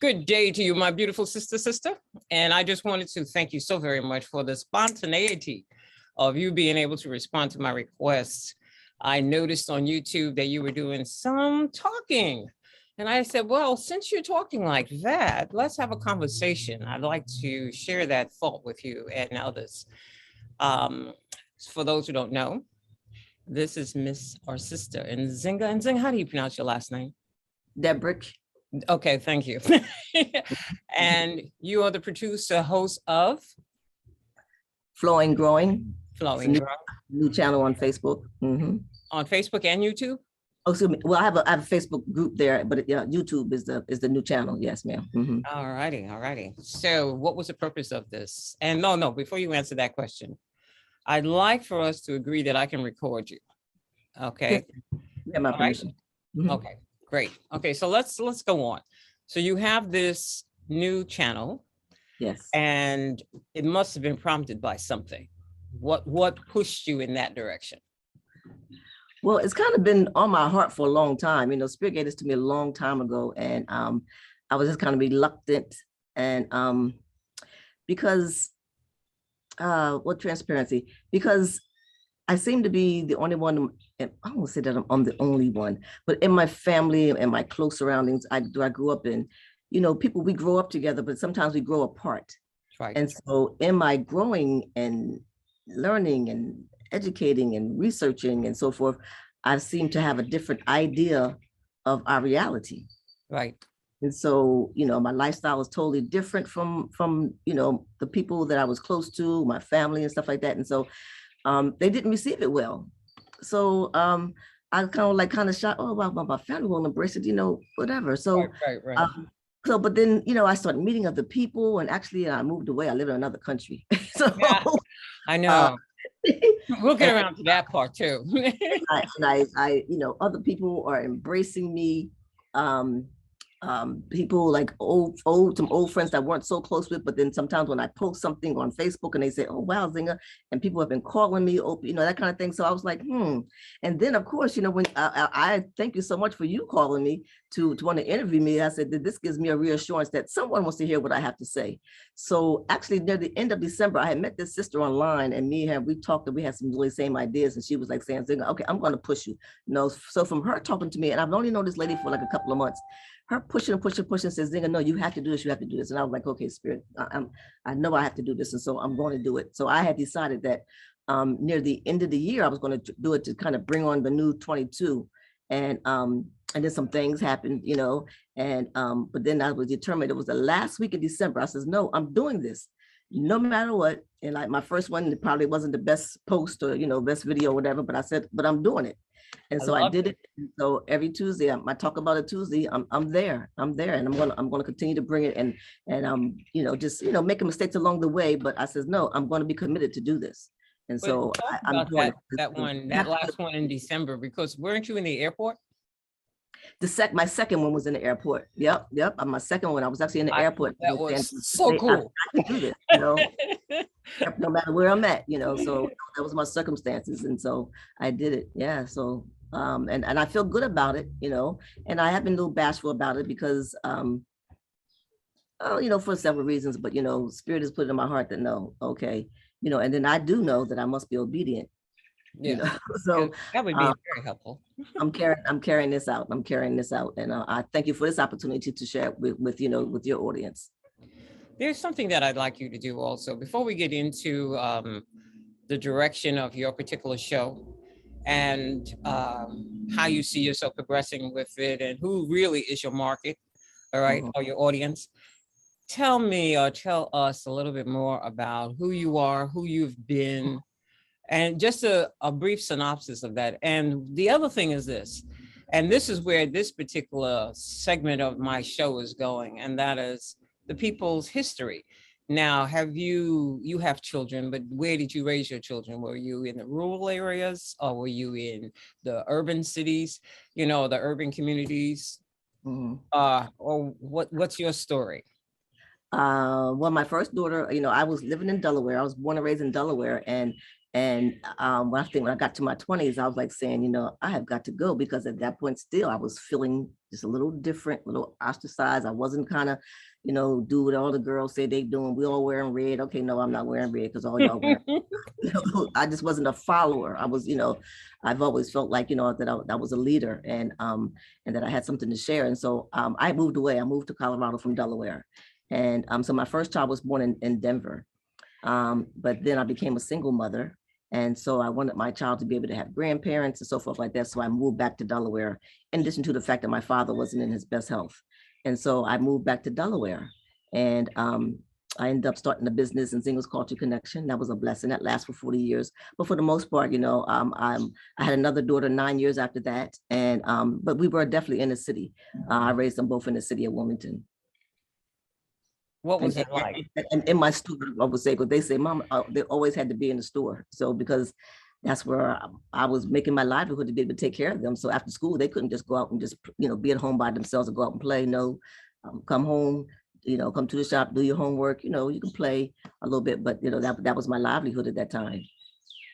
Good day to you, my beautiful sister. And I just wanted to thank you so very much for the spontaneity of you being able to respond to my requests. I noticed on YouTube that you were doing some talking. And I said, well, since you're talking like that, let's have a conversation. I'd like to share that thought with you and others. For those who don't know, this is Miss or Sister Nzinga. Nzinga, how do you pronounce your last name? Debrick. Okay, thank you. And you are the producer, host of Flowing Growing. Flowing Growing. New channel on Facebook. Mm-hmm. On Facebook and YouTube? Oh, excuse me. Well, I have a Facebook group there, but yeah, YouTube is the new channel. Yes, ma'am. Mm-hmm. All righty. So what was the purpose of this? And no, before you answer that question, I'd like for us to agree that I can record you. Okay. Yeah, my permission. Right? Mm-hmm. Okay, great. Okay, so let's go on. So you have this new channel. Yes. And it must have been prompted by something. What pushed you in that direction? Well, it's kind of been on my heart for a long time. You know, Spirit gave this to me a long time ago, and I was just kind of reluctant, and because what transparency? Because I seem to be the only one. And I won't say that I'm the only one, but in my family and my close surroundings, I grew up in, you know, people, we grow up together, but sometimes we grow apart. Right. And so in my growing and learning and educating and researching and so forth, I seem to have a different idea of our reality. Right. And so, you know, my lifestyle was totally different from, you know, the people that I was close to, my family and stuff like that. And so they didn't receive it well. So I kind of shocked, oh, wow, my family won't embrace it, you know, whatever. So, right. But then, you know, I started meeting other people, and actually I moved away. I live in another country. So yeah, I know. We'll get around to that part too. I, you know, other people are embracing me. People like some old friends that weren't so close with, but then sometimes when I post something on Facebook and they say, oh, wow, Zinga, and people have been calling me, you know, that kind of thing. So I was like, And then of course, you know, when I thank you so much for you calling me to want to interview me. I said that this gives me a reassurance that someone wants to hear what I have to say. So actually near the end of December, I had met this sister online, and we talked, and we had some really same ideas. And she was like saying, Zinga, okay, I'm going to push you. You know, so from her talking to me, and I've only known this lady for like a couple of months, her pushing, says, Zinga, no, you have to do this, you have to do this. And I was like, okay, Spirit, I know I have to do this. And so I'm going to do it. So I had decided that near the end of the year, I was going to do it to kind of bring on the new 22. And then some things happened, you know, and but then I was determined. It was the last week of December. I says, no, I'm doing this no matter what. And like my first one, it probably wasn't the best post or, you know, best video or whatever, but I said, but I'm doing it. And so I did it. So every Tuesday, I talk about it Tuesday. I'm there, and I'm gonna continue to bring it, and you know, just, you know, making mistakes along the way. But I says, no, I'm going to be committed to do this. And so I'm doing that last one in December, because weren't you in the airport? My second one was in the airport. Yep. My second one, I was actually in the airport. That was so cool. I can do this, you know, no matter where I'm at, you know. So that was my circumstances, and so I did it. Yeah. So and I feel good about it, you know. And I have been a little bashful about it because you know, for several reasons. But you know, Spirit has put it in my heart that no, okay, you know. And then I do know that I must be obedient. Yeah. You know? So that would be very helpful. I'm carrying this out. And I thank you for this opportunity to share with you know, with your audience. There's something that I'd like you to do also before we get into the direction of your particular show and how you see yourself progressing with it and who really is your market, all right, or your audience. Tell me or tell us a little bit more about who you are, who you've been, and just a brief synopsis of that. And the other thing is this, and this is where this particular segment of my show is going, and that is the people's history. Now, you have children, but where did you raise your children? Were you in the rural areas, or were you in the urban cities, you know, the urban communities? Or what's your story? Well, my first daughter, you know, I was living in Delaware. I was born and raised in Delaware, and And when I got to my 20s, I was like saying, you know, I have got to go, because at that point still I was feeling just a little different, a little ostracized. I wasn't kind of, you know, do what all the girls say they doing. We all wearing red. Okay, no, I'm not wearing red because all y'all wearing. You know, I just wasn't a follower. I was, you know, I've always felt like, you know, that I was a leader, and that I had something to share. And so I moved away. I moved to Colorado from Delaware. And so my first child was born in Denver. But then I became a single mother. And so I wanted my child to be able to have grandparents and so forth like that. So I moved back to Delaware, in addition to the fact that my father wasn't in his best health. And so I moved back to Delaware, and I ended up starting a business in Nzinga's Culture Connection. That was a blessing. That lasted for 40 years. But for the most part, you know, I had another daughter 9 years after that. And but we were definitely in the city. I raised them both in the city of Wilmington. What was it like? And in my store, I would say, because they say, Mom, they always had to be in the store. So because that's where I was making my livelihood to be able to take care of them. So after school, they couldn't just go out and just, you know, be at home by themselves and go out and play. No, come home, you know, come to the shop, do your homework, you know, you can play a little bit, but you know, that was my livelihood at that time.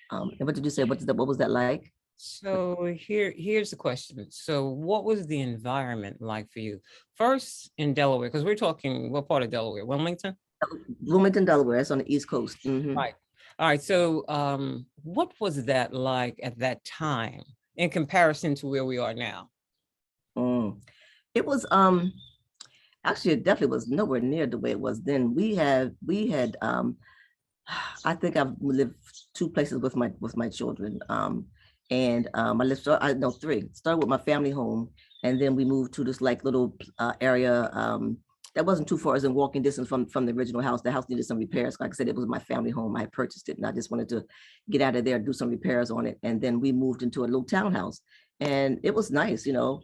And what did you say? What was that like? So here's the question. So what was the environment like for you? First in Delaware, because we're talking, what part of Delaware? Wilmington? Wilmington, Delaware. It's on the East Coast. Mm-hmm. Right. All right. So what was that like at that time in comparison to where we are now? It was actually, it definitely was nowhere near the way it was then. We had I think I've lived two places with my children. And I lived, I know three. Started with my family home, and then we moved to this like little area that wasn't too far, as in walking distance from the original house. The house needed some repairs. Like I said, it was my family home. I had purchased it, and I just wanted to get out of there, do some repairs on it. And then we moved into a little townhouse, and it was nice. You know,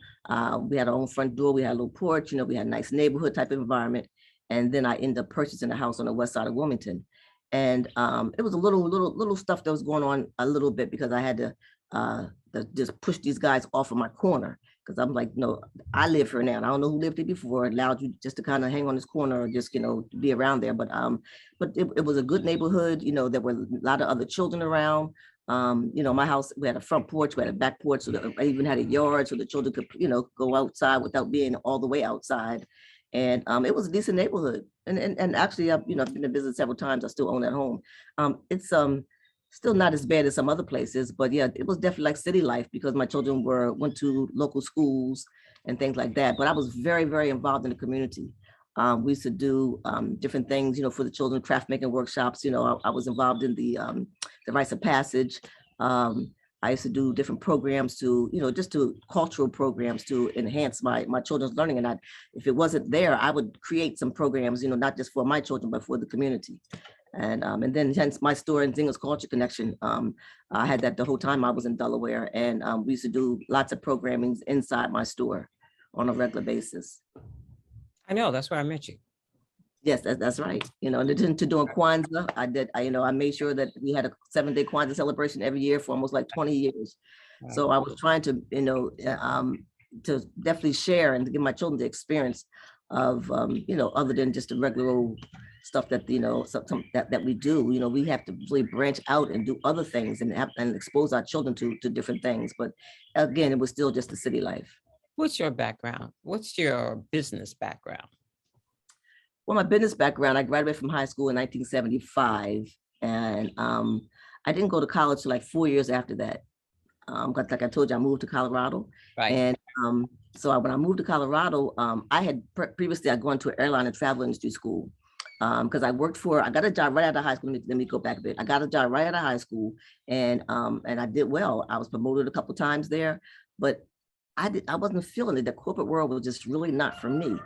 we had our own front door. We had a little porch. You know, we had a nice neighborhood type of environment. And then I ended up purchasing a house on the west side of Wilmington. And it was a little stuff that was going on a little bit, because I had to just push these guys off of my corner, because I'm like, no, I live here now. And I don't know who lived here before. It allowed you just to kind of hang on this corner or just, you know, be around there. But it was a good neighborhood. You know, there were a lot of other children around. You know, my house, we had a front porch, we had a back porch, so I even had a yard so the children could, you know, go outside without being all the way outside. And it was a decent neighborhood. And actually, I've, you know, I've been in business several times. I still own that home. It's still not as bad as some other places, but yeah, it was definitely like city life, because my children went to local schools and things like that. But I was very, very involved in the community. We used to do different things, you know, for the children, craft making workshops. You know, I was involved in the rites of passage. I used to do different programs to, you know, just to cultural programs to enhance my children's learning. And if it wasn't there, I would create some programs, you know, not just for my children, but for the community. And then hence my store in Nzinga's Culture Connection. I had that the whole time I was in Delaware, and we used to do lots of programming inside my store on a regular basis. I know, that's where I met you. Yes, that's right. You know, in addition to doing Kwanzaa, I made sure that we had a 7-day Kwanzaa celebration every year for almost like 20 years. Wow. So I was trying to, you know, to definitely share and to give my children the experience of, you know, other than just the regular old stuff that, you know, that we do. You know, we have to really branch out and do other things and expose our children to different things. But again, it was still just the city life. What's your background? What's your business background? Well, my business background, I graduated from high school in 1975, and I didn't go to college till like 4 years after that. Like I told you, I moved to Colorado. Right. And so when I moved to Colorado, I had previously I'd gone to an airline and travel industry school, because I got a job right out of high school. Let me go back a bit. I got a job right out of high school, and I did well. I was promoted a couple of times there, but I wasn't feeling it. The corporate world was just really not for me.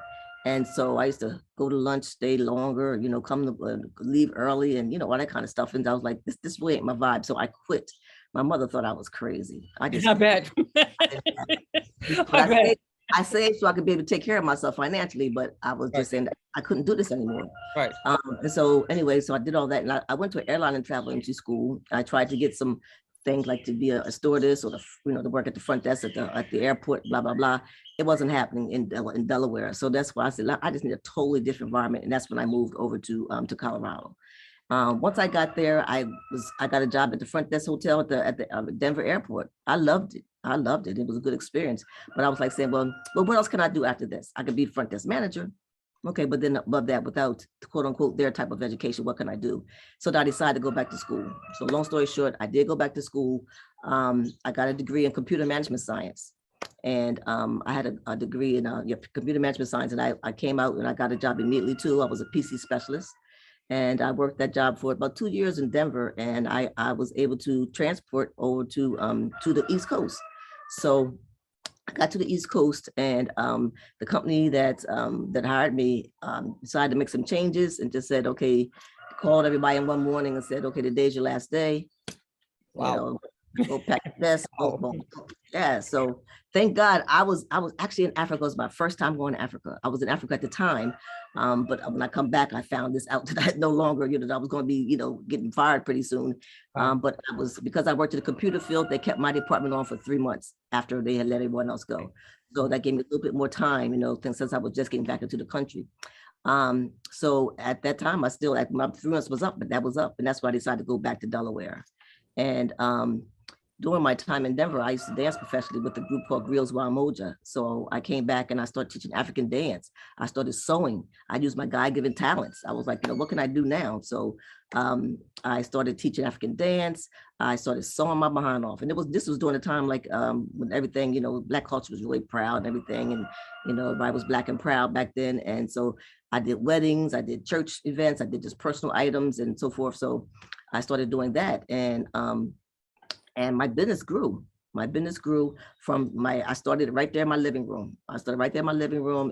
And so I used to go to lunch, stay longer, you know, come to leave early, and, you know, all that kind of stuff. And I was like, this really ain't my vibe. So I quit. My mother thought I was crazy. I bet. I saved so I could be able to take care of myself financially, but I was just saying that I couldn't do this anymore. Right. And so anyway, so I did all that. And I went to an airline and travel industry school. I tried to get some things like to be a stewardess or to work at the front desk at the airport, blah, blah, blah. It wasn't happening in Delaware. So that's why I said, I just need a totally different environment. And that's when I moved over to Colorado. Once I got there, I got a job at the front desk hotel at the Denver airport. I loved it. I loved it. It was a good experience. But I was like saying, well, what else can I do after this? I could be front desk manager. Okay, but then above that, without quote unquote their type of education, what can I do? So I decided to go back to school. So long story short, I did go back to school. I got a degree in computer management science. And I had a degree in computer management science, and I came out and I got a job immediately too. I was a PC specialist. And I worked that job for about 2 years in Denver, and I was able to transport over to the East Coast. So I got to the East Coast, and the company that hired me decided to make some changes and just said, okay, called everybody in one morning and said, okay, today's your last day. Wow. You know, go pack your vest. Yeah. So thank God I was actually in Africa. It was my first time going to Africa. I was in Africa at the time. But when I come back, I found this out that I no longer, that I was going to be, getting fired pretty soon. But because I worked in the computer field, they kept my department on for 3 months after they had let everyone else go. So that gave me a little bit more time, since I was just getting back into the country. So at that time, I still, like, my 3 months was up, but that was up. And that's why I decided to go back to Delaware. And during my time in Denver, I used to dance professionally with a group called Griots Wa Moja. So I came back and I started teaching African dance. I started sewing. I used my God-given talents. I was like, what can I do now? So I started teaching African dance. I started sewing my behind off. And this was during a time like when everything, Black culture was really proud and everything. And, everybody was Black and proud back then. And so I did weddings, I did church events, I did just personal items and so forth. So I started doing that. And my business grew. My business grew I started right there in my living room.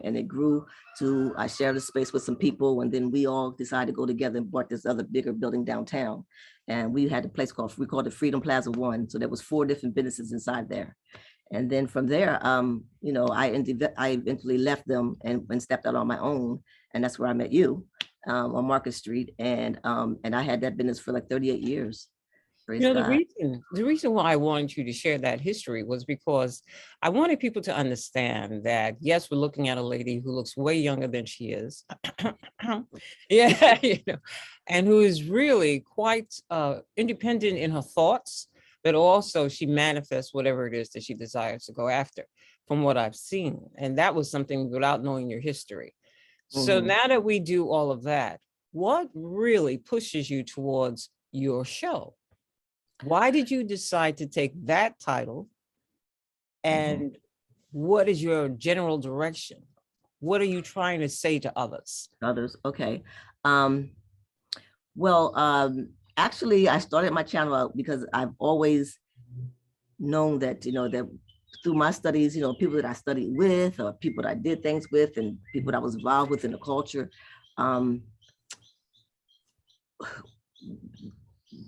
And it grew to, I shared a space with some people, and then we all decided to go together and bought this other bigger building downtown. And we had a place we called it Freedom Plaza 1. So there was 4 different businesses inside there. And then from there, I eventually left them and stepped out on my own. And that's where I met you on Market Street. And I had that business for like 38 years. The reason why I wanted you to share that history was because I wanted people to understand that, yes, we're looking at a lady who looks way younger than she is. Yeah, and who is really quite independent in her thoughts, but also she manifests whatever it is that she desires to go after, from what I've seen. And that was something without knowing your history. Mm-hmm. So now that we do all of that, what really pushes you towards your show? Why did you decide to take that title? And what is your general direction? What are you trying to say to others? Okay. Actually, I started my channel out because I've always known that, that through my studies, people that I studied with, or people that I did things with, and people that I was involved with in the culture,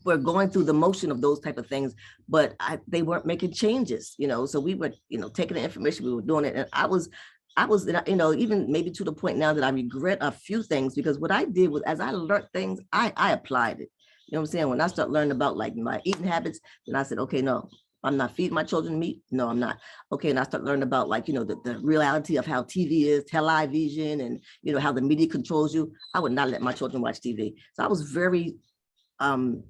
we're going through the motion of those type of things, but they weren't making changes, so we were, taking the information, we were doing it. And I was, even maybe to the point now that I regret a few things, because what I did was, as I learned things, I applied it. You know what I'm saying? When I start learning about like my eating habits, then I said, okay, no, I'm not feeding my children meat. No, I'm not. Okay. And I start learning about like, the reality of how TV is, television, and, how the media controls you. I would not let my children watch TV. So I was very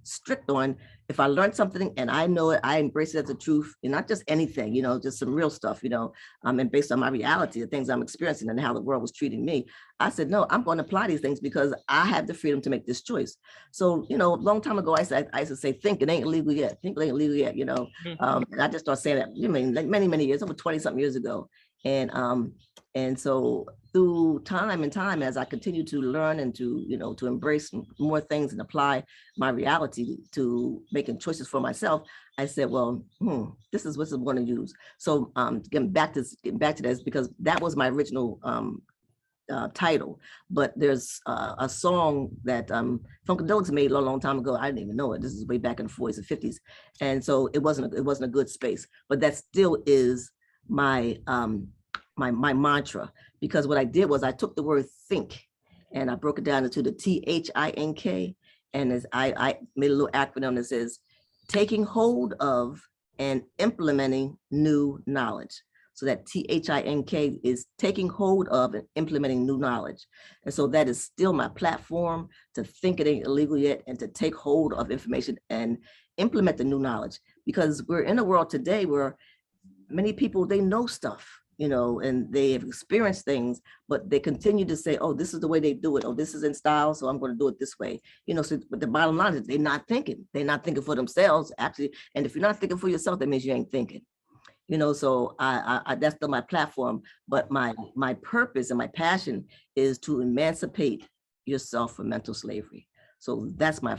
strict on, if I learned something and I know it, I embrace it as a truth, and not just anything, just some real stuff, and based on my reality, the things I'm experiencing and how the world was treating me. I said, no, I'm going to apply these things because I have the freedom to make this choice. So, a long time ago, I used to say, think it ain't illegal yet. Think it ain't illegal yet, and I just started saying that, like many years, over 20 something years ago. And so through time and time, as I continue to learn and to embrace more things and apply my reality to making choices for myself, I said, well, this is what I'm going to use. So getting back to this, because that was my original title, but there's a song that Funkadelics made a long time ago. I didn't even know it. This is way back in the 40s and 50s, and so it wasn't a good space. But that still is my my mantra, because what I did was I took the word think and I broke it down into the THINK, and as I made a little acronym that says taking hold of and implementing new knowledge. So that THINK is taking hold of and implementing new knowledge. And so that is still my platform, to think it ain't illegal yet and to take hold of information and implement the new knowledge. Because we're in a world today where many people, they know stuff, and they have experienced things, but they continue to say, oh, this is the way they do it. Oh, this is in style, so I'm going to do it this way. So but the bottom line is they're not thinking. They're not thinking for themselves, actually. And if you're not thinking for yourself, that means you ain't thinking. So I that's still my platform, but my purpose and my passion is to emancipate yourself from mental slavery. So that's my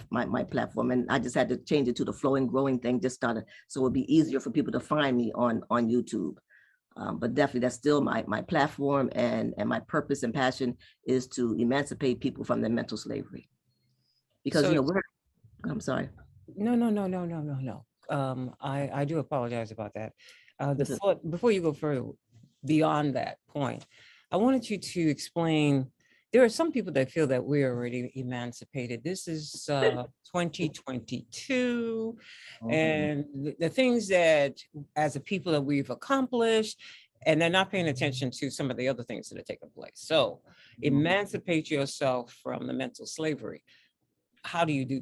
platform, and I just had to change it to the flowing, growing thing. Just started, so it'd be easier for people to find me on YouTube. But definitely, that's still my platform, and my purpose and passion is to emancipate people from their mental slavery. Because I'm sorry. No. I do apologize about that. Before you go further beyond that point, I wanted you to explain. There are some people that feel that we're already emancipated. This is 2022, and the things that as a people that we've accomplished, and they're not paying attention to some of the other things that are taking place. So emancipate yourself from the mental slavery. How do you do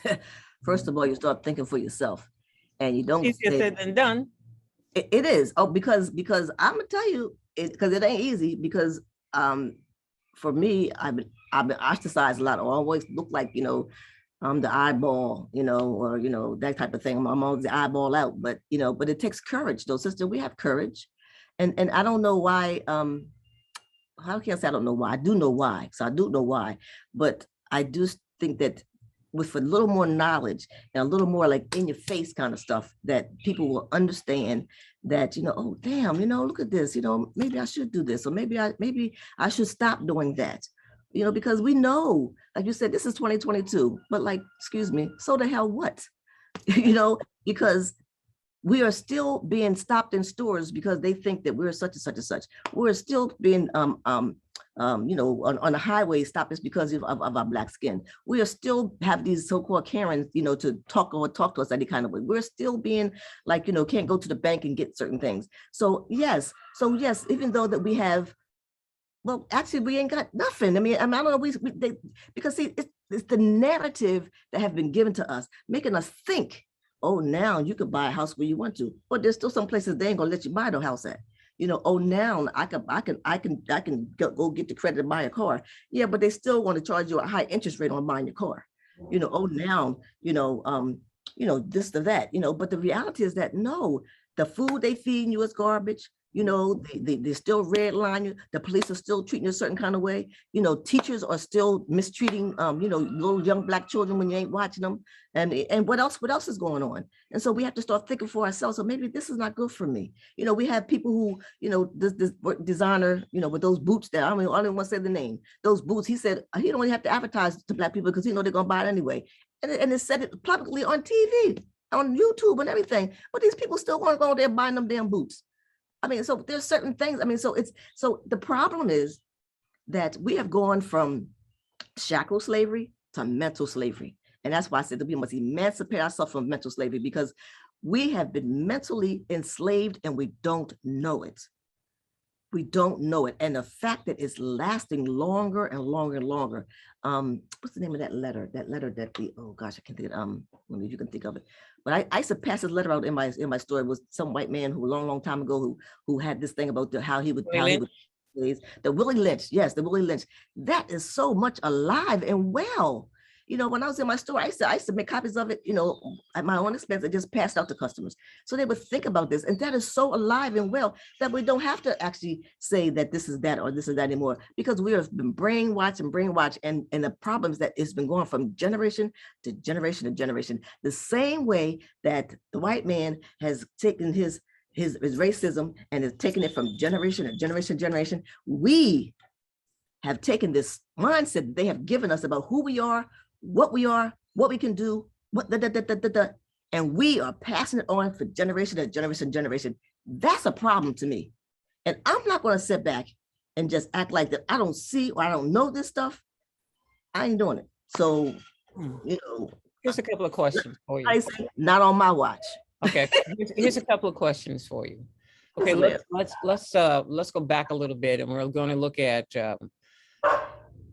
that? First of all, you start thinking for yourself, and you don't. Easier said than done. It is. Oh, because I'm gonna tell you, because it ain't easy. Because for me, I've been ostracized a lot. I always look like, I'm the eyeball, or that type of thing. I'm always the eyeball out. But but it takes courage, though, sister. We have courage, and I don't know why. How can I say I don't know why? I do know why. So I do know why, but I do think that with a little more knowledge and a little more like in your face kind of stuff, that people will understand that, oh, damn, look at this, maybe I should do this, or maybe I should stop doing that, because we know, like you said, this is 2022, but like, excuse me, so the hell what? Because we are still being stopped in stores because they think that we're such and such and such. We're still being on the highway stop us because of our black skin. We are still have these so-called Karens, to talk to us any kind of way. We're still being like, can't go to the bank and get certain things. So yes, even though that we have, well, actually we ain't got nothing. I don't know, because see, it's the narrative that have been given to us, making us think, oh, now you could buy a house where you want to, but there's still some places they ain't gonna let you buy the house at. Oh, now I can go get the credit to buy a car. Yeah, but they still want to charge you a high interest rate on buying your car. Oh, now, this to that, but the reality is that no, the food they feed you is garbage. They still redline you. The police are still treating you a certain kind of way. Teachers are still mistreating, little young black children when you ain't watching them. And what else is going on? And so we have to start thinking for ourselves. So maybe this is not good for me. We have people who, this designer, with those boots that I don't even want to say the name, those boots, he said, he don't even have to advertise to black people because they're going to buy it anyway. And it said it publicly on TV, on YouTube and everything. But these people still want to go there buying them damn boots. So there's certain things. So the problem is that we have gone from shackle slavery to mental slavery. And that's why I said that we must emancipate ourselves from mental slavery, because we have been mentally enslaved and we don't know it. We don't know it. And the fact that it's lasting longer and longer and longer. What's the name of that letter? That letter that oh gosh, I can't think of it. Maybe you can think of it. But I used to pass this letter out in my story. It was some white man who a long time ago who had this thing about how he would the Willie Lynch. Yes, the Willie Lynch. That is so much alive and well. When I was in my store, I used to make copies of it, at my own expense, and just passed out to customers. So they would think about this. And that is so alive and well that we don't have to actually say that this is that or this is that anymore, because we have been brainwashed. And the problems that it's been going from generation to generation to generation, the same way that the white man has taken his racism and has taken it from generation to generation to generation. We have taken this mindset that they have given us about who we are, what we can do, and we are passing it on for generation to generation to generation. That's a problem to me. And I'm not going to sit back and just act like that I don't see or I don't know this stuff. I ain't doing it. So, here's a couple of questions for you. I say, not on my watch. Okay, here's a couple of questions for you. Okay, So yeah. let's go back a little bit, and we're going to look at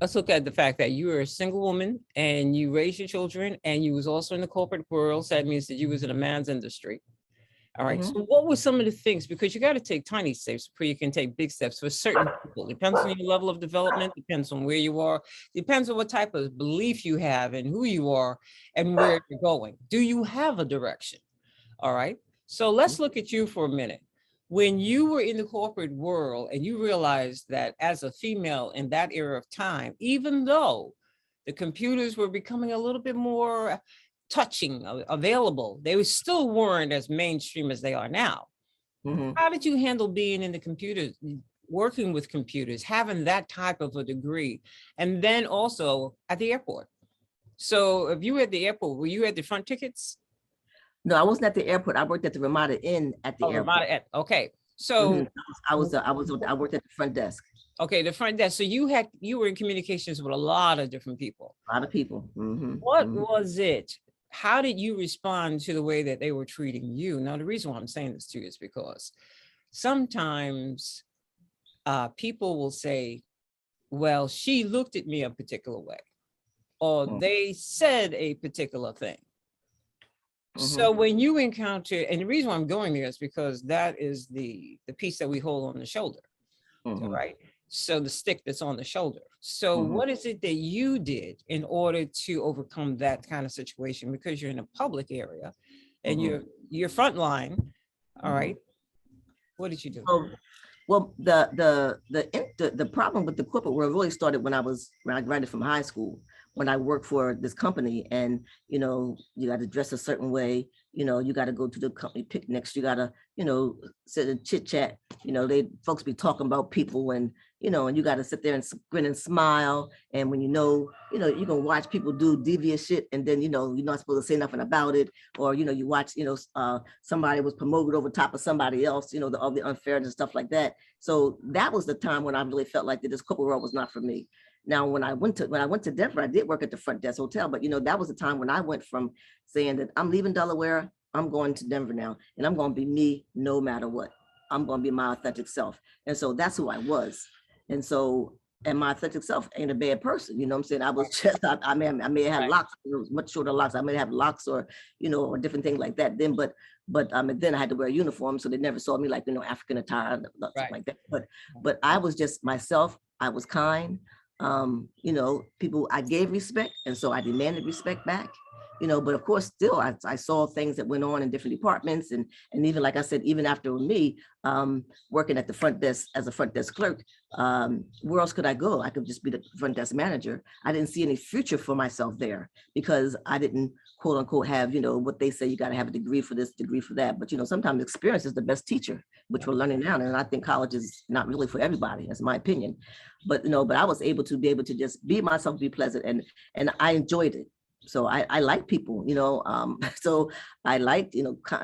let's look at the fact that you were a single woman and you raised your children, and you was also in the corporate world. So that means that you was in a man's industry. All right. Mhm. So what were some of the things, because you got to take tiny steps before you can take big steps for certain people. Depends on your level of development, depends on where you are, depends on what type of belief you have and who you are and where you're going. Do you have a direction? All right. So let's look at you for a minute. When you were in the corporate world and you realized that as a female in that era of time, even though the computers were becoming a little bit more touching, available, they still weren't as mainstream as they are now. Mhm. How did you handle being in the computers, working with computers, having that type of a degree, and then also at the airport? So if you were at the airport, were you at the front tickets? No, I wasn't at the airport. I worked at the Ramada Inn at the Oh, airport. okay. So Mhm. I worked at the front desk. okay, the front desk. So you were in communications with a lot of different people. A lot of people. What was it? How did you respond to the way that they were treating you? Now, the reason why I'm saying this to you is because sometimes people will say, well, she looked at me a particular way, or they said a particular thing. So when you encounter, and the reason why I'm going there is because that is the piece that we hold on the shoulder, right? So the stick that's on the shoulder. So what is it that you did in order to overcome that kind of situation? Because you're in a public area and you're frontline, all right? What did you do? Well, the problem with the corporate world really started when I graduated from high school, when I worked for this company, and you got to dress a certain way, you got to go to the company picnics, you got to sit and chit chat, folks be talking about people, and and you got to sit there and grin and smile, and when you can watch people do devious shit, and then you're not supposed to say nothing about it, or you watch somebody was promoted over top of somebody else, all the unfairness and stuff like that. So that was the time when I really felt like that this corporate world was not for me. Now, when I went to Denver, I did work at the front desk hotel, but that was the time when I went from saying that I'm leaving Delaware, I'm going to Denver now, and I'm going to be me no matter what. I'm going to be my authentic self. And so that's who I was. And so, and my authentic self ain't a bad person. You know what I'm saying? I was just, I may have had locks, much shorter locks. I may have locks or, or different things like that then, but then I had to wear a uniform. So they never saw me like, African attire, stuff like that. But I was just myself. I was kind. People, I gave respect. And so I demanded respect back. But of course, still, I saw things that went on in different departments. And even, like I said, even after me working at the front desk as a front desk clerk, where else could I go? I could just be the front desk manager. I didn't see any future for myself there because I didn't, quote unquote, have, what they say, you got to have a degree for this, degree for that. But, sometimes experience is the best teacher, which we're learning now. And I think college is not really for everybody, that's my opinion. But, but I was able to just be myself, be pleasant, and I enjoyed it. So I like people, so I liked,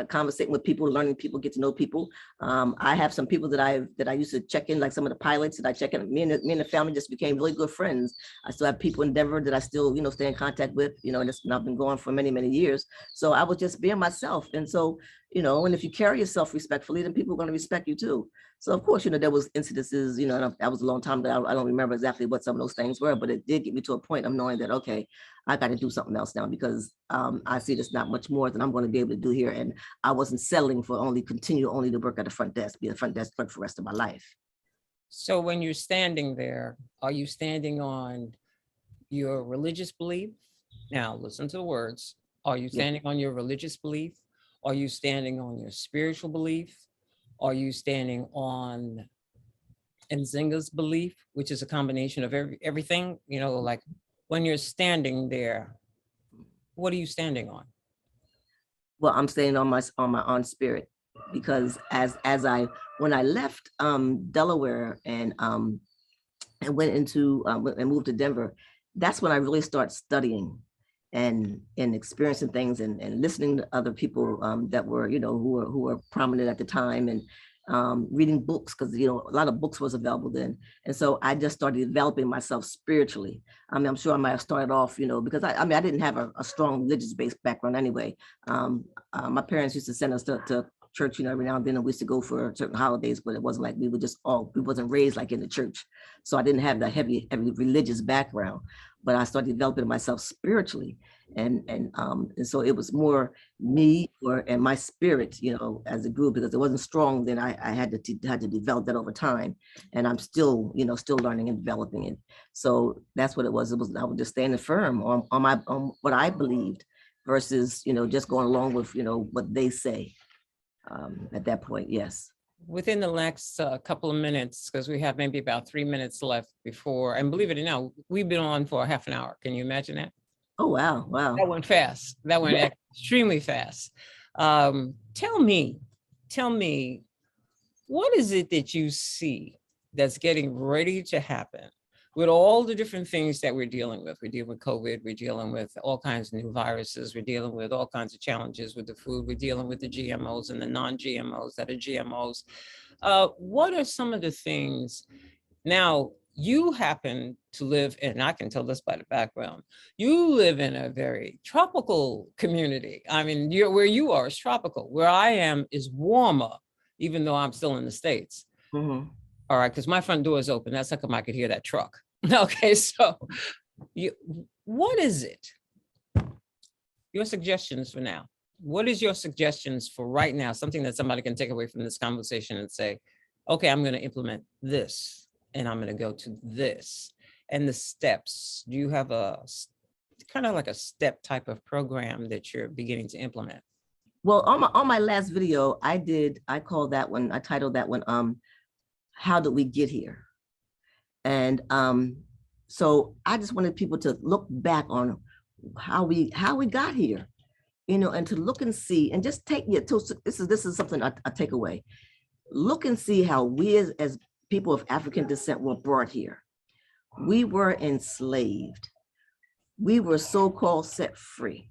conversating with people, learning people, get to know people. I have some people that I used to check in, like some of the pilots that I check in. Me and the family just became really good friends. I still have people in Denver that I still, stay in contact with, and I've been going for many, many years. So I was just being myself. And so, and if you carry yourself respectfully, then people are going to respect you too. So of course, there was incidences, that was a long time ago. I don't remember exactly what some of those things were, but it did get me to a point of knowing that, okay, I got to do something else now because I see there's not much more than I'm going to be able to do here. And I wasn't settling for continue to work at the front desk, be a front desk clerk for the rest of my life. So when you're standing there, are you standing on your religious belief? Now, listen to the words. Are you standing on your religious belief? Are you standing on your spiritual belief? Are you standing on Nzinga's belief, which is a combination of everything? Like when you're standing there, what are you standing on? Well, I'm standing on my own spirit, because when I left Delaware and went into and moved to Denver, that's when I really started studying and experiencing things and listening to other people that were, who were prominent at the time, and reading books, because a lot of books was available then. And so I just started developing myself spiritually. I mean, I'm sure I might have started off, because I didn't have a strong religious based background anyway. My parents used to send us to church, every now and then, and we used to go for certain holidays, but it wasn't like we wasn't raised like in the church. So I didn't have the heavy religious background, but I started developing myself spiritually. And so it was more me and my spirit, as a group, because it wasn't strong. Then I had to develop that over time, and I'm still, still learning and developing it. So that's what it was. I was just standing firm on what I believed versus, just going along with, what they say. At that point, yes. Within the next couple of minutes, because we have maybe about 3 minutes left before, and believe it or not, we've been on for a half an hour. Can you imagine that? Oh, wow. Wow. That went fast. That went extremely fast. Tell me, what is it that you see that's getting ready to happen with all the different things that we're dealing with? We're dealing with COVID, we're dealing with all kinds of new viruses, we're dealing with all kinds of challenges with the food, we're dealing with the GMOs and the non-GMOs that are GMOs. What are some of the things now? You happen to live, and I can tell this by the background, you live in a very tropical community. I mean, where you are is tropical. Where I am is warmer, even though I'm still in the States. Mm-hmm. All right, because my front door is open. That's how come I could hear that truck. Okay, so what is it? Your suggestions for now. What is your suggestions for right now? Something that somebody can take away from this conversation and say, okay, I'm going to implement this, and I'm going to go to this, and the steps. Do you have a kind of like a step type of program that you're beginning to implement? Well, on my last video, I titled that one, How Did We Get Here? And so I just wanted people to look back on how we got here, and to look and see, and just take it. This is something I take away. Look and see how we as people of African descent were brought here. We were enslaved. We were so-called set free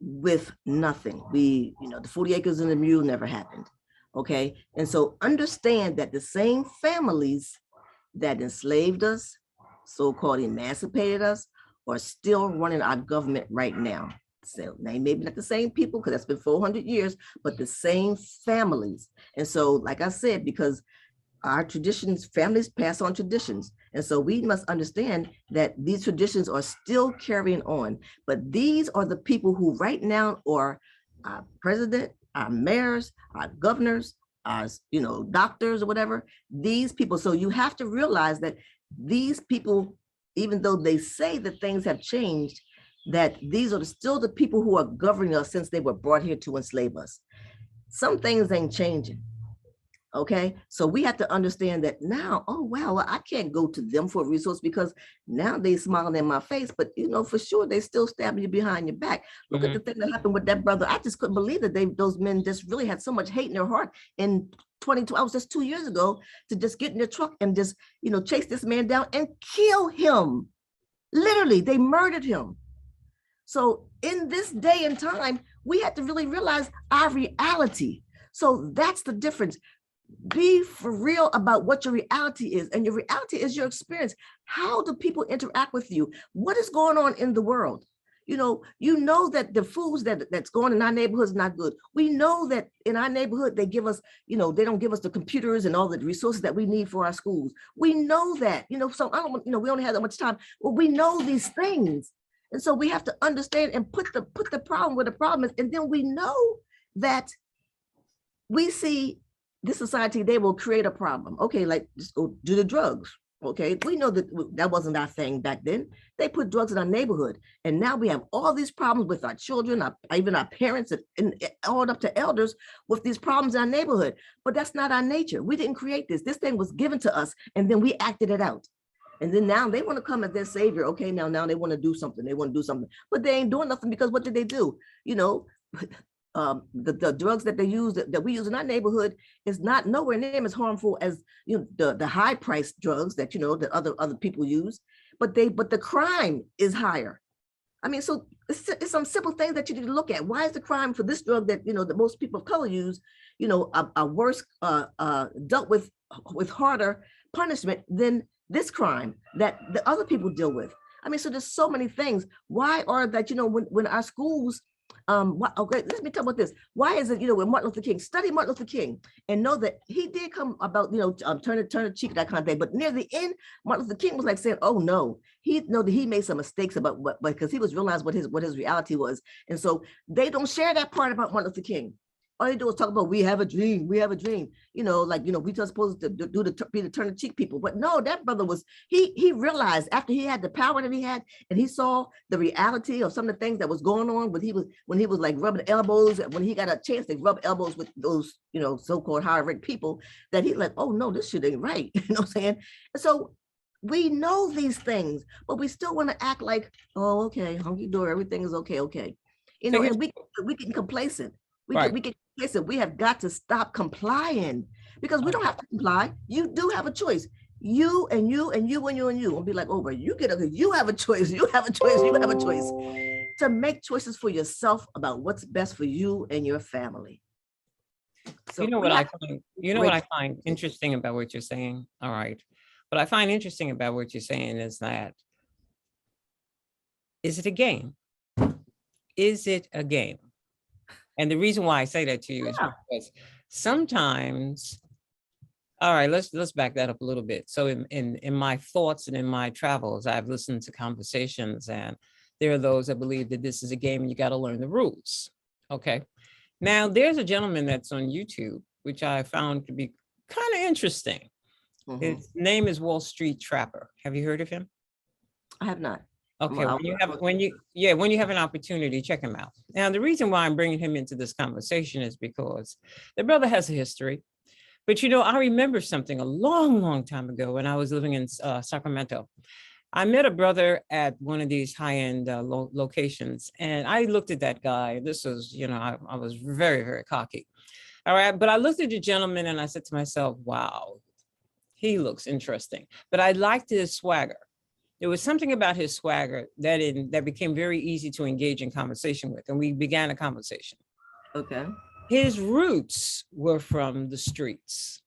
with nothing. The 40 acres and the mule never happened. Okay. And so understand that the same families that enslaved us, so-called emancipated us, are still running our government right now. So maybe not the same people, because that's been 400 years, but the same families. And so, like I said, because our traditions, families pass on traditions. And so we must understand that these traditions are still carrying on. But these are the people who right now are our president, our mayors, our governors, our doctors or whatever, these people. So you have to realize that these people, even though they say that things have changed, that these are still the people who are governing us since they were brought here to enslave us. Some things ain't changing. Okay, so we have to understand that now. Oh wow, well, I can't go to them for a resource because now they smiling in my face, but for sure they still stabbing you behind your back. Look at the thing that happened with that brother. I just couldn't believe that those men just really had so much hate in their heart. In 22, I was just 2 years ago, to just get in their truck and just chase this man down and kill him. Literally, they murdered him. So in this day and time, we have to really realize our reality. So that's the difference. Be for real about what your reality is, and your reality is your experience. How do people interact with you? What is going on in the world? You know that the foods that's going in our neighborhood is not good. We know that in our neighborhood, they give us, they don't give us the computers and all the resources that we need for our schools. We know that, so I don't, we only have that much time. Well, we know these things. And so we have to understand and put the problem where the problem is. And then we know that we see this society, they will create a problem. Okay, like just go do the drugs. Okay, we know that wasn't our thing back then. They put drugs in our neighborhood, and now we have all these problems with our children, even our parents, and all up to elders with these problems in our neighborhood. But that's not our nature. We didn't create this. This thing was given to us, and then we acted it out. And then now they want to come as their savior. Okay, now they want to do something. They want to do something, but they ain't doing nothing, because what did they do? The drugs that they use, that we use in our neighborhood, is not nowhere near as harmful as the high priced drugs that that other people use, but the crime is higher. I mean, so it's some simple things that you need to look at. Why is the crime for this drug that that most people of color use, a worse dealt with harder punishment than this crime that the other people deal with? I mean, so there's so many things. Why are that when our schools Okay, let me talk about this. Why is it, when Martin Luther King, study Martin Luther King and know that he did come about, turn a cheek, that kind of thing. But near the end, Martin Luther King was like saying, oh no, he know that he made some mistakes about what, because he was realized what his reality was. And so they don't share that part about Martin Luther King. All they do is talk about, we have a dream, we have a dream. We just supposed to be the turn the cheek people. But no, that brother was, he realized after he had the power that he had, and he saw the reality of some of the things that was going on when he was like rubbing elbows, when he got a chance to rub elbows with those, so-called higher rank people, that he like, oh no, this shit ain't right. You know what I'm saying? And so we know these things, but we still want to act like, oh, okay, hunky dory, everything is okay. And we get complacent. We get complacent. We have got to stop complying, because we don't have to comply. You do have a choice. You and you and you and you and you. I'll be like, oh, but you have a choice. You have a choice. You have a choice to make choices for yourself about what's best for you and your family. So what I find interesting about what you're saying. All right. What I find interesting about what you're saying is that, is it a game? Is it a game? And the reason why I say that to you is because sometimes, all right, let's back that up a little bit. So in my thoughts and in my travels, I've listened to conversations, and there are those that believe that this is a game and you got to learn the rules. Okay. Now there's a gentleman that's on YouTube, which I found to be kind of interesting. Mm-hmm. His name is Wall Street Trapper. Have you heard of him? I have not. Okay, when you have an opportunity, check him out. Now, the reason why I'm bringing him into this conversation is because the brother has a history. But I remember something a long time ago when I was living in Sacramento. I met a brother at one of these high-end locations, and I looked at that guy. This was, I was very, very cocky. All right, but I looked at the gentleman and I said to myself, wow, he looks interesting. But I liked his swagger. There was something about his swagger that became very easy to engage in conversation with, and we began a conversation. Okay. His roots were from the streets,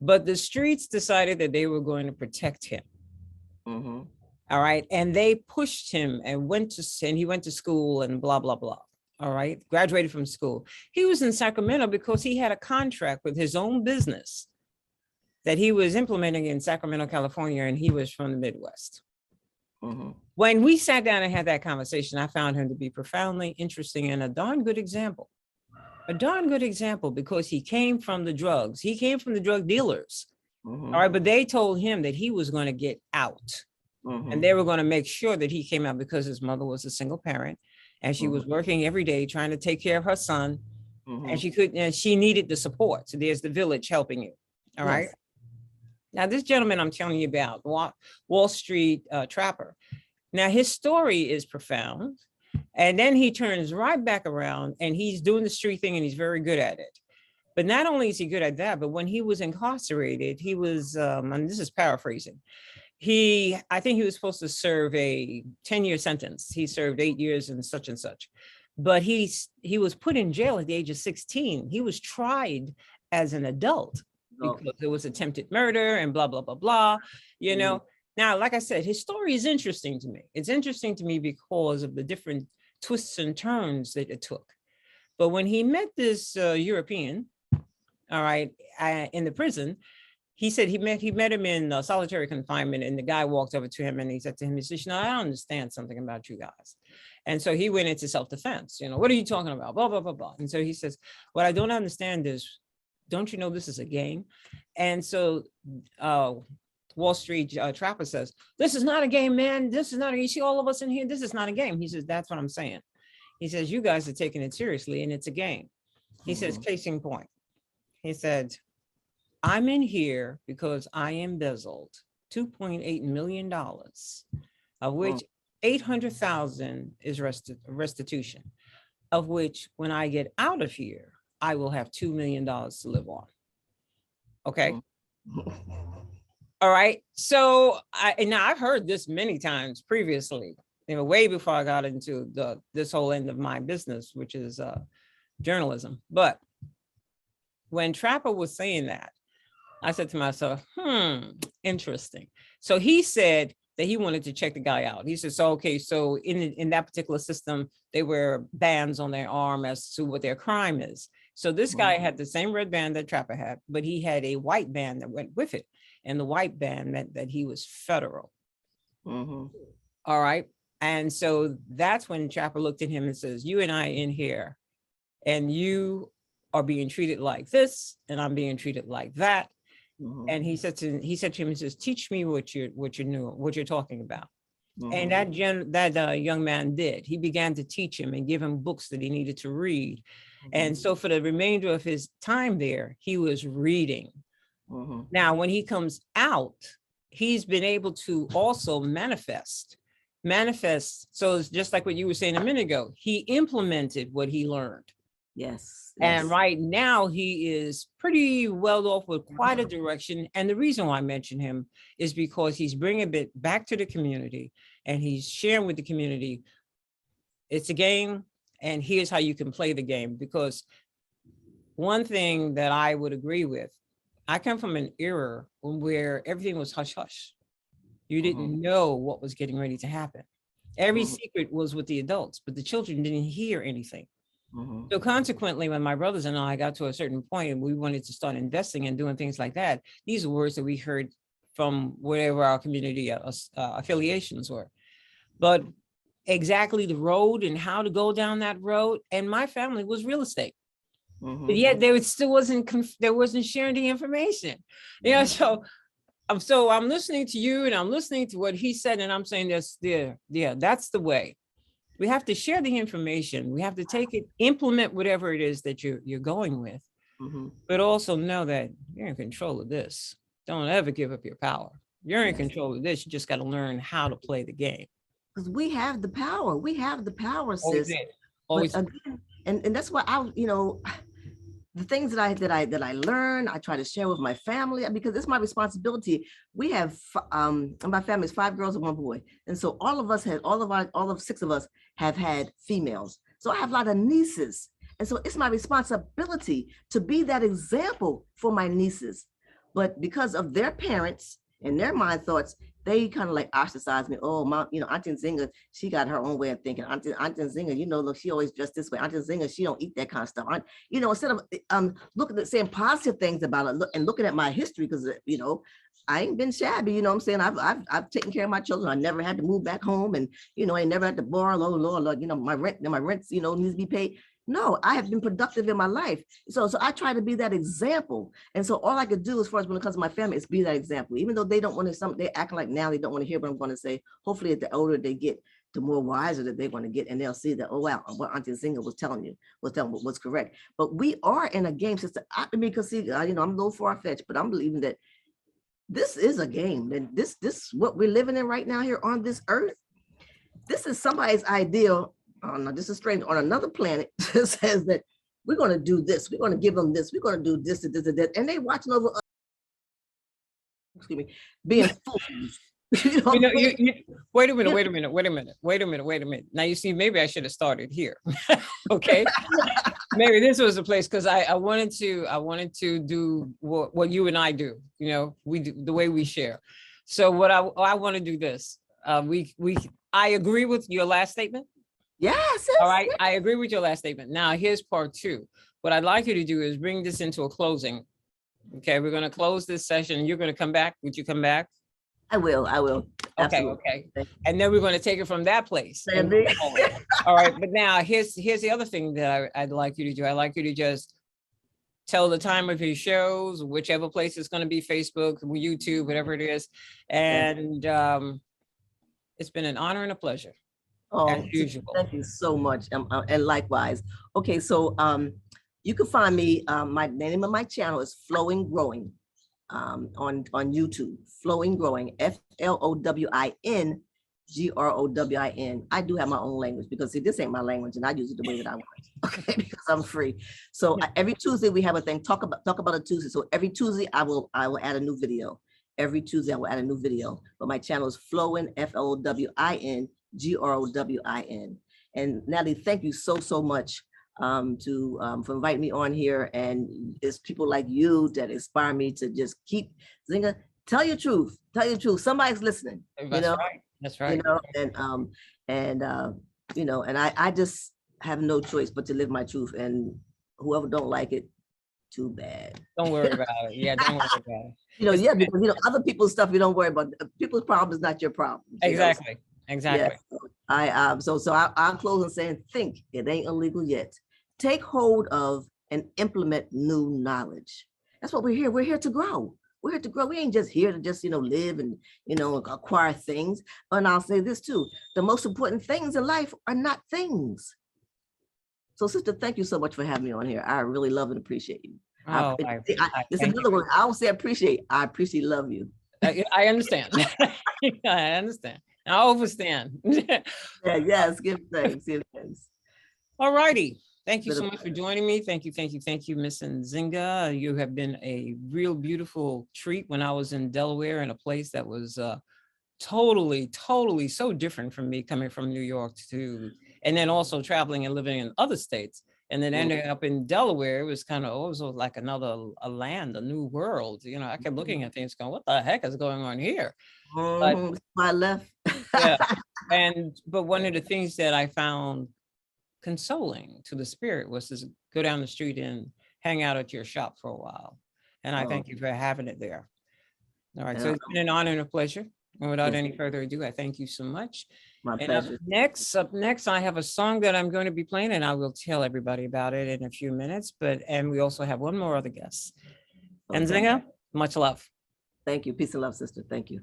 but the streets decided that they were going to protect him. Mm-hmm. All right, and they pushed him, and he went to school and blah blah blah. All right, graduated from school. He was in Sacramento because he had a contract with his own business that he was implementing in Sacramento, California, and he was from the Midwest. Mm-hmm. When we sat down and had that conversation, I found him to be profoundly interesting and a darn good example. A darn good example, because he came from the drugs. He came from the drug dealers. Mm-hmm. All right, but they told him that he was going to get out. Mm-hmm. And they were going to make sure that he came out, because his mother was a single parent and she was working every day trying to take care of her son. Mm-hmm. And she needed the support. So there's the village helping you. All right. Now, this gentleman I'm telling you about, Wall Street Trapper. Now, his story is profound. And then he turns right back around and he's doing the street thing, and he's very good at it. But not only is he good at that, but when he was incarcerated, he was, and this is paraphrasing, I think he was supposed to serve a 10-year sentence. He served 8 years and such. But he was put in jail at the age of 16. He was tried as an adult, because it was attempted murder and blah, blah, blah, blah, Now, like I said, his story is interesting to me. It's interesting to me because of the different twists and turns that it took. But when he met this European, all right, in the prison, he said he met him in solitary confinement, and the guy walked over to him and he said to him, he said, I don't understand something about you guys. And so he went into self-defense. What are you talking about? Blah, blah, blah, blah. And so he says, what I don't understand is, don't you know this is a game? And so Wall Street Trapper says, this is not a game, man. This is not, you see all of us in here, this is not a game. He says, that's what I'm saying. He says, you guys are taking it seriously and it's a game. He says, case in point. He said, I'm in here because I embezzled $2.8 million, of which 800,000 is restitution, of which when I get out of here, I will have $2 million to live on. Okay. All right. So I've heard this many times previously, way before I got into this whole end of my business, which is journalism. But when Trapper was saying that, I said to myself, interesting. So he said, that he wanted to check the guy out. He said, so, okay, so in that particular system, they wear bands on their arm as to what their crime is. So this guy had the same red band that Trapper had, but he had a white band that went with it. And the white band meant that he was federal. All right. And so that's when Trapper looked at him and says, you and I in here, and you are being treated like this, and I'm being treated like that. And he said to him, he says, teach me what you're talking about. And that young man did. He began to teach him and give him books that he needed to read. And so for the remainder of his time there, he was reading. Now, when he comes out, he's been able to also manifest. So it's just like what you were saying a minute ago. He implemented what he learned. Yes. And right now he is pretty well off with quite a direction. And the reason why I mention him is because he's bringing it back to the community, and he's sharing with the community, it's a game, and here's how you can play the game. Because one thing that I would agree with, I come from an era where everything was hush hush. You didn't know what was getting ready to happen. Every secret was with the adults, but the children didn't hear anything. So consequently, when my brothers and I got to a certain point and we wanted to start investing and doing things like that, these are words that we heard from whatever our community affiliations were. But exactly the road and how to go down that road, and my family was real estate. But yet there still wasn't sharing the information. Yeah, so I'm listening to you and I'm listening to what he said, and I'm saying that's that's the way. We have to share the information. We have to take it, implement whatever it is that you're going with, but also know that you're in control of this. Don't ever give up your power. You're in control of this. You just got to learn how to play the game. Because we have the power. We have the power, sis. Always. Again, and that's why the things that I learn, I try to share with my family, because it's my responsibility. We have my family is 5 girls and 1 boy, and so all of 6 of us have had females. So I have a lot of nieces, and so it's my responsibility to be that example for my nieces. But because of their parents and their mind thoughts, they kind of like ostracized me. Oh, Mom, Auntie Nzinga, she got her own way of thinking. Auntie Nzinga, look, she always dressed this way. Auntie Nzinga, she don't eat that kind of stuff. Instead of looking at saying positive things about it and looking at my history, because I ain't been shabby. You know what I'm saying? I've taken care of my children. I never had to move back home, and I never had to borrow. Lord, my rents, needs to be paid. No, I have been productive in my life. So I try to be that example. And so all I could do as far as when it comes to my family is be that example. Even though they don't want to, they act like now they don't want to hear what I'm going to say. Hopefully, at the older they get, the more wiser that they want to get, and they'll see that, oh wow, what Auntie Nzinga was telling you was correct. But we are in a game system. Because see, I'm a little far-fetched, but I'm believing that this is a game, and this what we're living in right now here on this earth. This is somebody's ideal. Oh no, this is strange. On another planet, says that we're going to do this. We're going to give them this. We're going to do this and this and that. And they watching over us, being fools. Wait a minute. Now you see, maybe I should have started here. Okay. Maybe this was the place, because I wanted to do what you and I do. We do the way we share. So what I want to do this. I agree with your last statement. Yes. All right. I agree with your last statement. Now here's part 2. What I'd like you to do is bring this into a closing. Okay. We're going to close this session. You're going to come back. Would you come back? I will. Okay. And then we're going to take it from that place. All right. But now here's the other thing that I'd like you to do. I'd like you to just tell the time of your shows, whichever place it's going to be, Facebook, YouTube, whatever it is. And it's been an honor and a pleasure. As usual. Thank you so much. And likewise. Okay, so you can find me, my name of my channel is Flowing Growing on YouTube. Flowing Growing, FLOWIN GROWIN. I do have my own language, because see, this ain't my language and I use it the way that I want. Okay, because I'm free. So every Tuesday we have a thing, talk about a Tuesday. So every Tuesday I will add a new video. Every Tuesday I will add a new video. But my channel is Flowing, FLOWIN GROWIN. And Natalie, thank you so much for inviting me on here. And it's people like you that inspire me to just keep, Nzinga, Tell your truth. Tell your truth. Somebody's listening. That's right. That's right. And I just have no choice but to live my truth. And whoever don't like it, too bad. Don't worry about it. Yeah, don't worry about it. Because other people's stuff you don't worry about. People's problem is not your problem. Exactly. Exactly. Yeah. I'll close and saying, think it ain't illegal yet. Take hold of and implement new knowledge. That's what we're here. We're here to grow. We're here to grow. We ain't just here to just, live and, acquire things. And I'll say this too, the most important things in life are not things. So sister, thank you so much for having me on here. I really love and appreciate you. Oh, it's another word. I don't say appreciate. I appreciate love you. I understand. I understand. I overstand. Yes, give thanks. All righty. Thank you so much for joining me. Thank you, Miss Nzinga. You have been a real beautiful treat. When I was in Delaware, in a place that was totally so different from me, coming from New York and then also traveling and living in other states. And then ending up in Delaware, it was kind of also like a land, a new world. I kept looking at things going, what the heck is going on here? But I left. Yeah. But one of the things that I found consoling to the spirit was to go down the street and hang out at your shop for a while. And I thank you for having it there. All right. So it's been an honor and a pleasure. And without any further ado, I thank you so much. My and pleasure. Up next, I have a song that I'm going to be playing, and I will tell everybody about it in a few minutes. And we also have one more other guest. Okay. Nzinga, much love. Thank you. Peace and love, sister. Thank you.